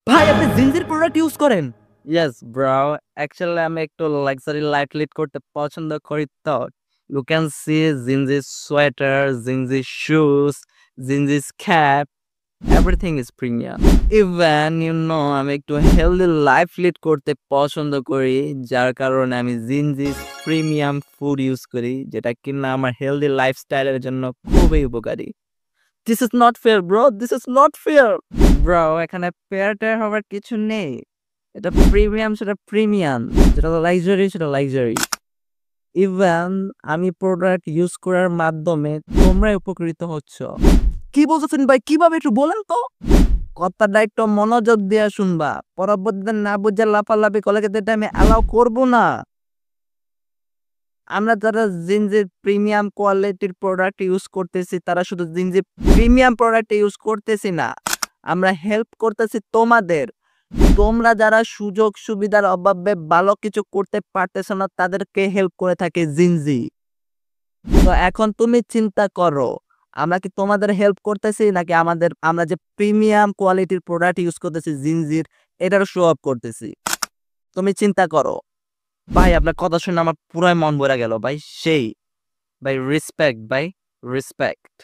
ভাই আপনি জিনজির product use করেন? Yes, bro. Actually, আমি একটু লাক্সারি লাইফ লিড করতে পছন্দ করি তো। You can see Zinzi's sweater, Zinzi's shoes, Zinzi's cap. Everything is premium. Even আমি একটু হেলদি লাইফ লিড করতে পছন্দ করি। যার কারণে আমি Zinzi's প্রিমিয়াম ফুড ইউজ করি। যেটা কিনা আমার হেলদি লাইফস্টাইলের জন্য খুবই উপকারী। This is not fair, bro. This is not fair. Bro, এখানে ফেয়ার-টেয়ার হবার কিছু নেই। এটা প্রিমিয়াম সেটা প্রিমিয়াম। যেটা লাক্সারি সেটা লাক্সারি। ইভেন আমি প্রোডাক্ট ইউজ করার মাধ্যমে তোমরাই উপকৃত হচ্ছ। কি বলতেছেন ভাই? কিভাবে একটু বলেন তো? কথাটা একটু মনোযোগ দিয়ে শুনবা। পরবর্তীতে না বুঝে লাফালাফি করলে কিন্তু এটা আমি অ্যালাউ করব না। আমরা যারা জিনজির প্রিমিয়াম কোয়ালিটির প্রোডাক্ট ইউজ করতেছি তারা শুধু জিনজির প্রিমিয়াম প্রোডাক্ট ইউজ করতেছি না। আমরা হেল্প করতেছি তোমাদের। তোমরা যারা সুযোগ সুবিধার অভাবে ভালো কিছু করতে পারতেছো না তাদেরকে হেল্প করে থাকে জিনজি। তো এখন তুমি চিন্তা করো, আমরা কি তোমাদের হেল্প করতেছি নাকি আমরা যে প্রিমিয়াম কোয়ালিটির প্রোডাক্ট ইউজ করতেছি জিনজির এটারও শো অফ করতেছি? তুমি চিন্তা করো। ভাই আপনার কথা শুনে আমার পুরাই মন ভরে গেল ভাই সেই। ভাই রেসপেক্ট ভাই, রেসপেক্ট।